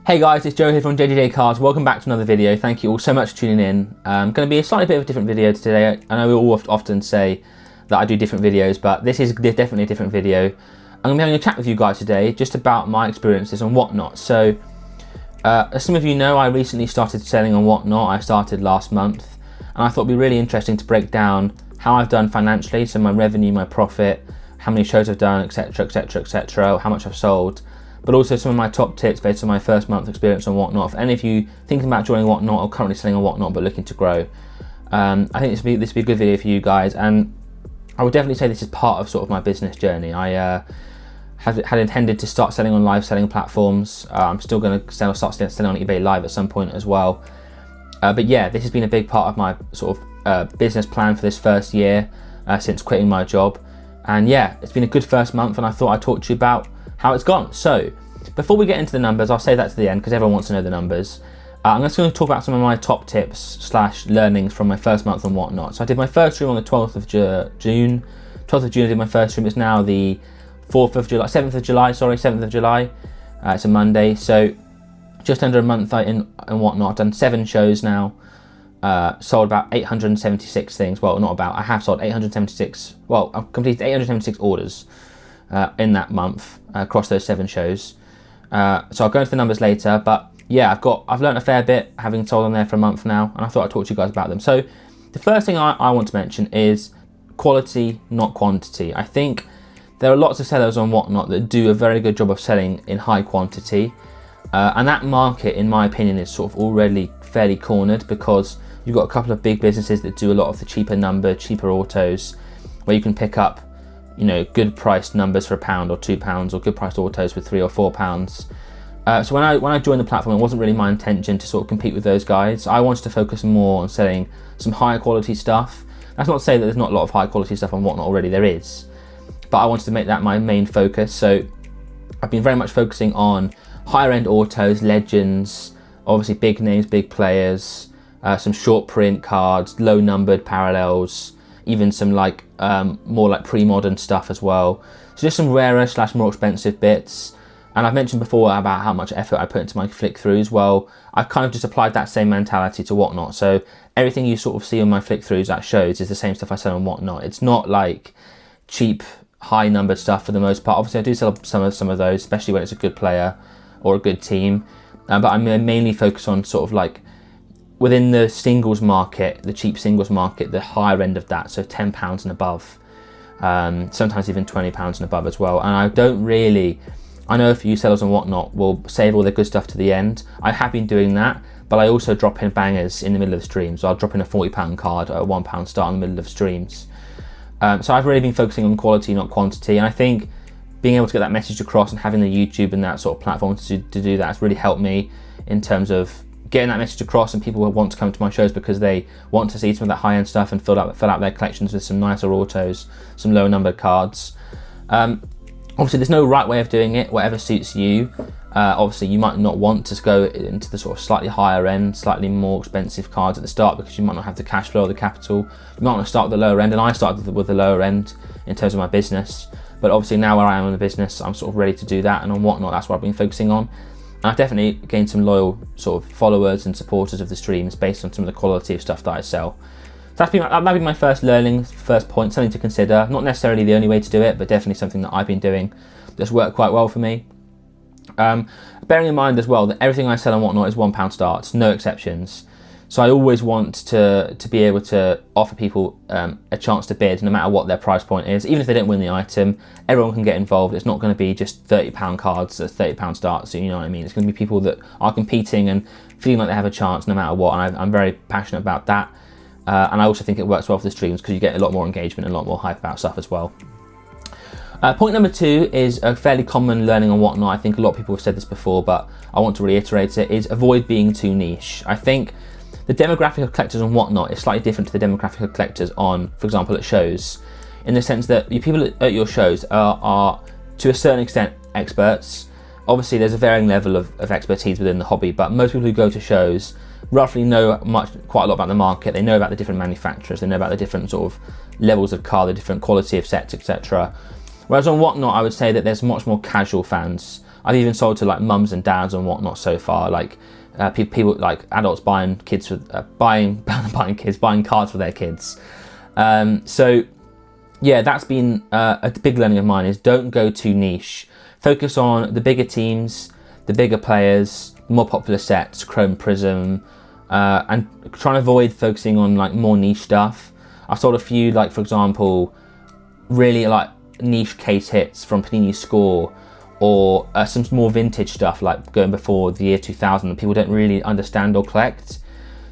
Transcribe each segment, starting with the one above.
Hey guys, it's Joe here from JJJ Cars. Welcome back to another video. Thank you all so much for tuning in. Going to be a slightly bit of a different video today. I know we all often say that I do different videos, but this is definitely a different video. I'm going to be having a chat with you guys today just about my experiences on Whatnot. So, as some of you know, I recently started selling on Whatnot. I started last month, and I thought it'd be really interesting to break down how I've done financially, so my revenue, my profit, how many shows I've done, etc, etc, etc, how much I've sold, but also some of my top tips based on my first month experience on Whatnot. If any of you thinking about joining Whatnot or currently selling on Whatnot but looking to grow, I think this would be a good video for you guys, and I would definitely say this is part of sort of my business journey. I had intended to start selling on live selling platforms. I'm still going to start selling on eBay Live at some point as well. But yeah, this has been a big part of my sort of business plan for this first year since quitting my job. And yeah, it's been a good first month, and I thought I'd talk to you about how it's gone. So before we get into the numbers, I'll save that to the end because everyone wants to know the numbers. I'm just going to talk about some of my top tips / learnings from my first month on Whatnot. So I did my first stream on the 12th of June. 12th of June I did my first stream. It's now the 7th of July. It's a Monday. So just under a month in Whatnot. I've done 7 shows now. Sold about 876 things. Well, not about. I have sold 876. Well, I've completed 876 orders in that month across those 7 shows. So I'll go into the numbers later, but yeah, I've learned a fair bit having sold on there for a month now, and I thought I'd talk to you guys about them. So the first thing I want to mention is quality, not quantity. I think there are lots of sellers on Whatnot that do a very good job of selling in high quantity, and that market, in my opinion, is sort of already fairly cornered because you've got a couple of big businesses that do a lot of the cheaper autos, where you can pick up, you know, good priced numbers for £1 or £2, or good priced autos for £3 or £4. So when I joined the platform, it wasn't really my intention to sort of compete with those guys. I wanted to focus more on selling some higher quality stuff. That's not to say that there's not a lot of high quality stuff on Whatnot already, there is. But I wanted to make that my main focus. So I've been very much focusing on higher end autos, legends, obviously big names, big players, some short print cards, low numbered parallels, even some like more like pre-modern stuff as well. So just some rarer / more expensive bits. And I've mentioned before about how much effort I put into my flick throughs. Well, I've kind of just applied that same mentality to Whatnot. So everything you sort of see on my flick throughs at shows is the same stuff I sell on Whatnot. It's not like cheap, high numbered stuff for the most part. Obviously I do sell some of those, especially when it's a good player or a good team. But I'm mainly focused on sort of like within the singles market, the cheap singles market, the higher end of that, so £10 and above, sometimes even £20 and above as well. And I know a few sellers on Whatnot will save all their good stuff to the end. I have been doing that, but I also drop in bangers in the middle of streams. So I'll drop in a £40 card at a £1 start in the middle of streams. So I've really been focusing on quality, not quantity, and I think being able to get that message across and having the YouTube and that sort of platform to do that has really helped me in terms of getting that message across, and people will want to come to my shows because they want to see some of that high-end stuff and fill out their collections with some nicer autos, some lower numbered cards. Obviously there's no right way of doing it, whatever suits you. Obviously you might not want to go into the sort of slightly higher end, slightly more expensive cards at the start because you might not have the cash flow or the capital. You might want to start with the lower end, and I started with the lower end in terms of my business. But obviously now where I am in the business, I'm sort of ready to do that, and on Whatnot that's what I've been focusing on. And I've definitely gained some loyal sort of followers and supporters of the streams based on some of the quality of stuff that I sell. So that'd be my first learning, first point, something to consider. Not necessarily the only way to do it, but definitely something that I've been doing that's worked quite well for me. Bearing in mind as well that everything I sell on Whatnot is £1 starts, no exceptions. So I always want to be able to offer people a chance to bid no matter what their price point is. Even if they don't win the item, everyone can get involved. It's not going to be just £30 cards at £30 starts, so you know what I mean. It's going to be people that are competing and feeling like they have a chance no matter what, and I'm very passionate about that. And I also think it works well for the streams because you get a lot more engagement and a lot more hype about stuff as well. Point number 2 is a fairly common learning on Whatnot. I think a lot of people have said this before, but I want to reiterate it, is avoid being too niche. I think the demographic of collectors on Whatnot is slightly different to the demographic of collectors on, for example, at shows, in the sense that the people at your shows are to a certain extent experts. Obviously there's a varying level of expertise within the hobby, but most people who go to shows roughly know quite a lot about the market. They know about the different manufacturers, they know about the different sort of levels of car, the different quality of sets, etc. Whereas on Whatnot, I would say that there's much more casual fans. I've even sold to like mums and dads and whatnot so far, like people like adults buying kids with buying cards for their kids. So yeah, that's been a big learning of mine, is don't go too niche. Focus on the bigger teams, the bigger players, more popular sets, Chrome Prism, and try and avoid focusing on like more niche stuff. I've sold a few, like for example, really like niche case hits from Panini Score, or some more vintage stuff like going before the year 2000 that people don't really understand or collect.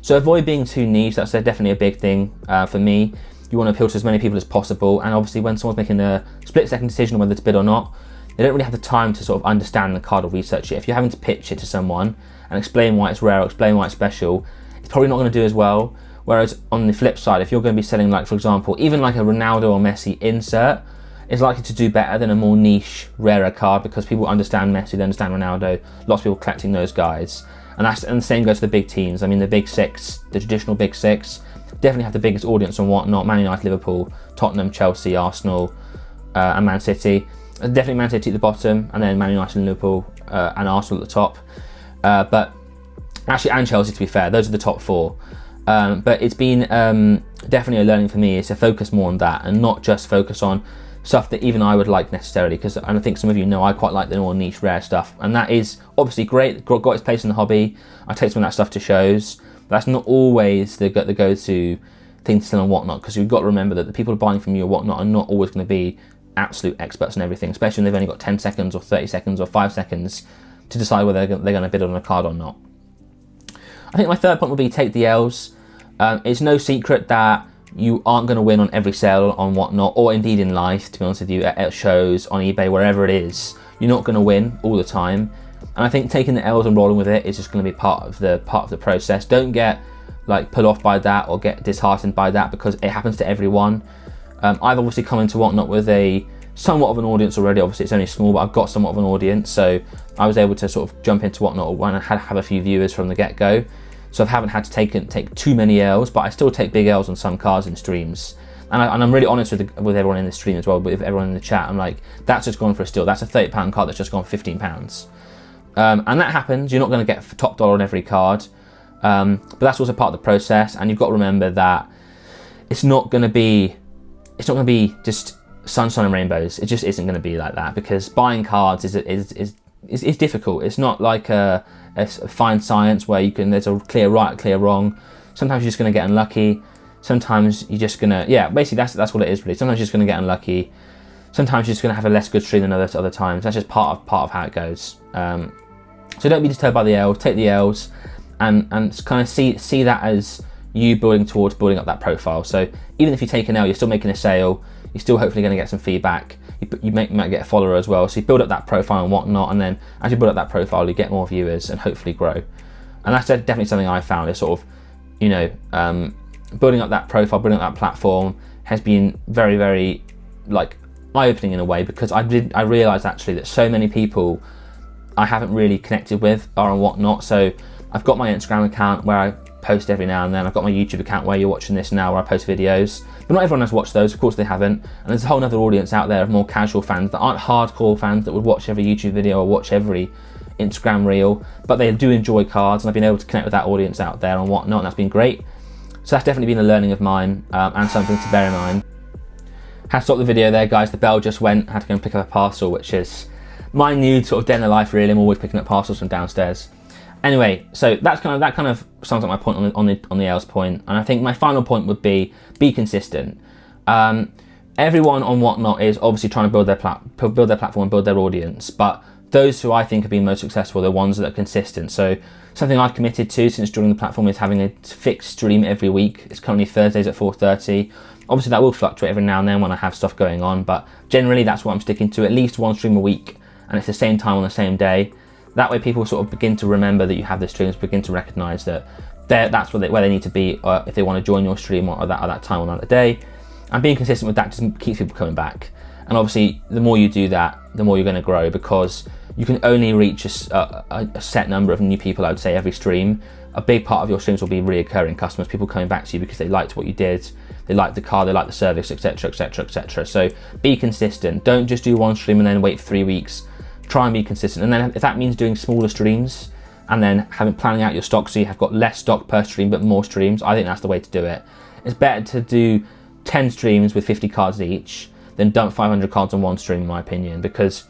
So avoid being too niche. That's definitely a big thing for me. You want to appeal to as many people as possible, and obviously when someone's making a split-second decision on whether to bid or not, they don't really have the time to sort of understand the card or research it. If you're having to pitch it to someone and explain why it's rare or explain why it's special, it's probably not going to do as well. Whereas on the flip side, if you're going to be selling, like for example, even like a Ronaldo or Messi insert, it's likely to do better than a more niche, rarer card, because people understand Messi, they understand Ronaldo, lots of people collecting those guys. And the same goes to the big teams. I mean, the big six, the traditional big six, definitely have the biggest audience and whatnot. Man United, Liverpool, Tottenham, Chelsea, Arsenal, and Man City. Definitely Man City at the bottom, and then Man United and Liverpool and Arsenal at the top. But actually, and Chelsea, to be fair, those are the top four. But it's been definitely a learning for me, is to focus more on that and not just focus on stuff that even I would like necessarily, because I think some of you know I quite like the more niche, rare stuff, and that is obviously great, got its place in the hobby. I take some of that stuff to shows. That's not always the go-to thing to sell and whatnot, because you've got to remember that the people buying from you or whatnot are not always going to be absolute experts in everything, especially when they've only got 10 seconds or 30 seconds or 5 seconds to decide whether they're going to bid on a card or not. I think my third point would be take the L's. It's no secret that you aren't going to win on every sale on whatnot, or indeed in life, to be honest with you, at shows, on eBay, wherever it is. You're not going to win all the time. And I think taking the L's and rolling with it is just going to be part of the process. Don't get like put off by that or get disheartened by that, because it happens to everyone. I've obviously come into whatnot with a somewhat of an audience already. Obviously it's only small, but I've got somewhat of an audience, so I was able to sort of jump into whatnot when I have a few viewers from the get-go. So I haven't had to take too many L's, but I still take big L's on some cards in streams. And I'm really honest with everyone in the stream as well, with everyone in the chat. I'm like, that's just gone for a steal. That's a £30 card that's just gone for £15. And that happens. You're not going to get top dollar on every card. But that's also part of the process. And you've got to remember that it's not going to be just sunshine and rainbows. It just isn't going to be like that, because buying cards is difficult. It's not like a fine science where there's a clear right, clear wrong. Sometimes you're just going to get unlucky. Sometimes you're just going to, basically that's what it is really. Sometimes you're just going to get unlucky. Sometimes you're just going to have a less good stream than other times. That's just part of how it goes. So don't be disturbed by the L's, take the L's, and kind of see that as you building towards building up that profile. So even if you take an L, you're still making a sale, you're still hopefully going to get some feedback. You might get a follower as well. So you build up that profile and whatnot, and then as you build up that profile, you get more viewers and hopefully grow. And that's definitely something I found is sort of, building up that profile, building up that platform has been very, very like eye-opening in a way, because I realised actually that so many people I haven't really connected with are on whatnot. So I've got my Instagram account where I post every now and then. I've got my YouTube account where you're watching this now, where I post videos. But not everyone has watched those, of course they haven't. And there's a whole other audience out there of more casual fans that aren't hardcore fans that would watch every YouTube video or watch every Instagram reel, but they do enjoy cards, and I've been able to connect with that audience out there and whatnot, and that's been great. So that's definitely been a learning of mine, and something to bear in mind. Had to stop the video there, guys. The bell just went. Had to go and pick up a parcel, which is my new sort of day in the life, really. I'm always picking up parcels from downstairs. Anyway, so that kind of sums up my point on the L's point, and I think my final point would be consistent. Everyone on whatnot is obviously trying to build their platform and build their audience, but those who I think have been most successful are the ones that are consistent. So something I've committed to since joining the platform is having a fixed stream every week. It's currently Thursdays at 4:30. Obviously that will fluctuate every now and then when I have stuff going on, but generally that's what I'm sticking to, at least one stream a week, and it's the same time on the same day. That way people sort of begin to remember that you have the streams, begin to recognise that that's where they need to be if they want to join your stream or that time on that day. And being consistent with that just keeps people coming back. And obviously the more you do that, the more you're going to grow, because you can only reach a set number of new people, I would say, every stream. A big part of your streams will be reoccurring customers, people coming back to you because they liked what you did, they liked the car, they liked the service, etc, etc, etc. So be consistent. Don't just do one stream and then wait 3 weeks try and be consistent. And then if that means doing smaller streams and then planning out your stock so you have got less stock per stream but more streams, I think that's the way to do it. It's better to do 10 streams with 50 cards each than dump 500 cards on one stream, in my opinion, because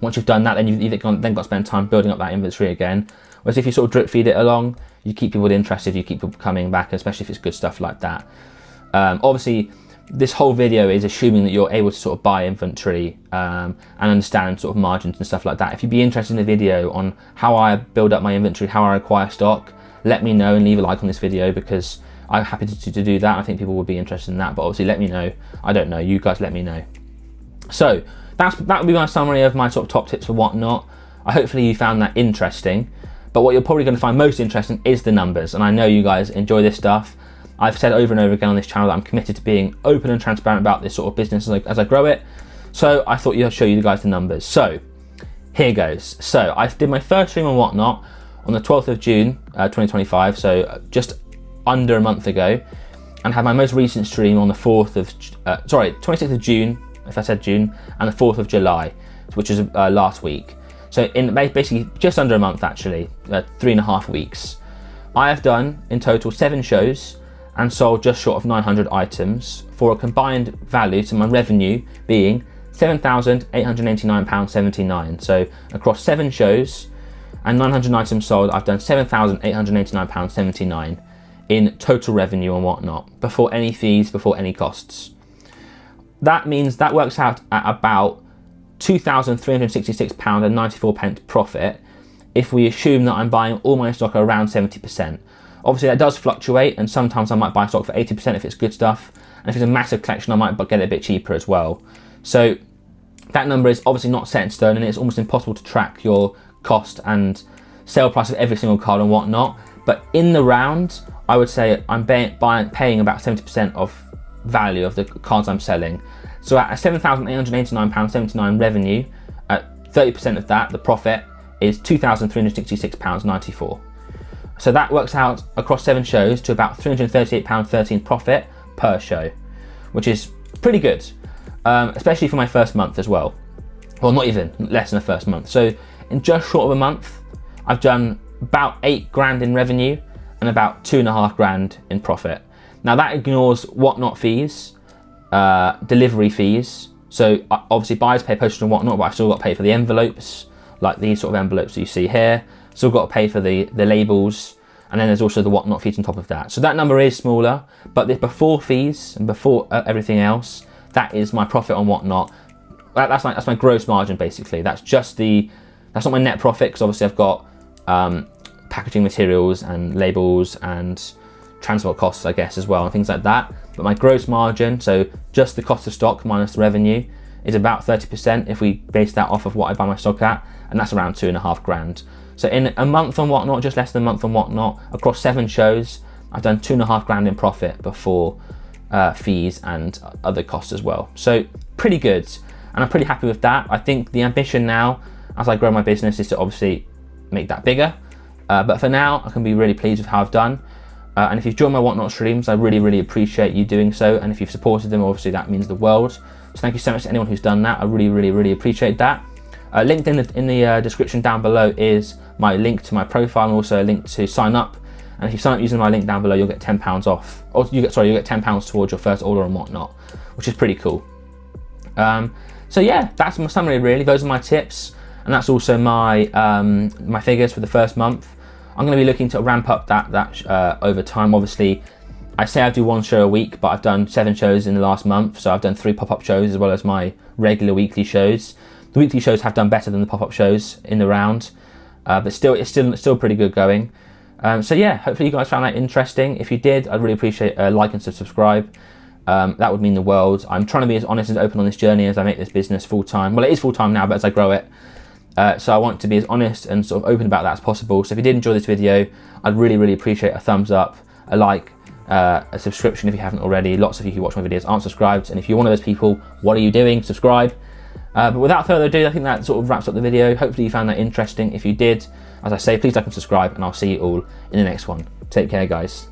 once you've done that, then you've then got to spend time building up that inventory again. Whereas if you sort of drip feed it along, you keep people interested, you keep people coming back, especially if it's good stuff like that. Obviously, this whole video is assuming that you're able to sort of buy inventory and understand sort of margins and stuff like that. If you'd be interested in a video on how I build up my inventory, how I acquire stock, let me know and leave a like on this video, because I'm happy to do that. I think people would be interested in that, but obviously let me know. I don't know, you guys let me know. So that would be my summary of my sort of top tips for Whatnot. Hopefully you found that interesting, but what you're probably going to find most interesting is the numbers, and I know you guys enjoy this stuff. I've said over and over again on this channel that I'm committed to being open and transparent about this sort of business as I grow it, so I thought I'd show you guys the numbers. So here goes. So I did my first stream on Whatnot on the 12th of June 2025, so just under a month ago, and had my most recent stream on the 26th of June, if I said June, and the 4th of July, which is last week. So in basically just under a month, actually, 3.5 weeks. I have done in total 7 shows and sold just short of 900 items for a combined value to my revenue being £7,889.79. So across 7 shows and 900 items sold, I've done £7,889.79 in total revenue and Whatnot, before any fees, before any costs. That means that works out at about £2,366.94 profit if we assume that I'm buying all my stock around 70%. Obviously that does fluctuate, and sometimes I might buy stock for 80% if it's good stuff, and if it's a massive collection I might get it a bit cheaper as well. So that number is obviously not set in stone, and it's almost impossible to track your cost and sale price of every single card and Whatnot, but in the round I would say I'm paying about 70% of value of the cards I'm selling. So at £7,889.79 revenue, at 30% of that, the profit is £2,366.94. So that works out across 7 shows to about £338.13 profit per show, which is pretty good, especially for my first month as well. Well, not even, less than the first month. So in just short of a month, I've done about 8 grand in revenue and about 2.5 grand in profit. Now that ignores Whatnot fees, delivery fees. So obviously buyers pay postage and Whatnot, but I've still got to pay for the envelopes, like these sort of envelopes that you see here. Still got to pay for the labels, and then there's also the Whatnot fees on top of that. So that number is smaller, but before fees and before everything else, that is my profit on Whatnot. That's my gross margin basically. That's not my net profit, because obviously I've got packaging materials and labels and transport costs, I guess, as well, and things like that. But my gross margin, so just the cost of stock minus the revenue, is about 30% if we base that off of what I buy my stock at, and that's around 2.5 grand. So in a month on Whatnot, just less than a month on Whatnot, across 7 shows, I've done 2.5 grand in profit before fees and other costs as well. So pretty good, and I'm pretty happy with that. I think the ambition now, as I grow my business, is to obviously make that bigger. But for now, I can be really pleased with how I've done. And if you've joined my Whatnot streams, I really, really appreciate you doing so. And if you've supported them, obviously that means the world. So thank you so much to anyone who's done that. I really, really, really appreciate that. Linked in the description down below is my link to my profile, and also a link to sign up. And if you sign up using my link down below, you'll get £10 off. Or you'll get £10 towards your first order on Whatnot, which is pretty cool. So yeah, that's my summary really. Those are my tips, and that's also my my figures for the first month. I'm going to be looking to ramp up that over time. Obviously, I say I do 1 show a week, but I've done 7 shows in the last month. So I've done 3 pop-up shows as well as my regular weekly shows. The weekly shows have done better than the pop-up shows in the round, but still, it's still pretty good going. So yeah, hopefully you guys found that interesting. If you did, I'd really appreciate a like and subscribe. That would mean the world. I'm trying to be as honest and open on this journey as I make this business full-time. Well, it is full-time now, but as I grow it. So I want to be as honest and sort of open about that as possible. So if you did enjoy this video, I'd really, really appreciate a thumbs up, a like, a subscription if you haven't already. Lots of you who watch my videos aren't subscribed, and if you're one of those people, what are you doing? Subscribe. But without further ado, I think that sort of wraps up the video. Hopefully you found that interesting. If you did, as I say, please like and subscribe, and I'll see you all in the next one. Take care, guys.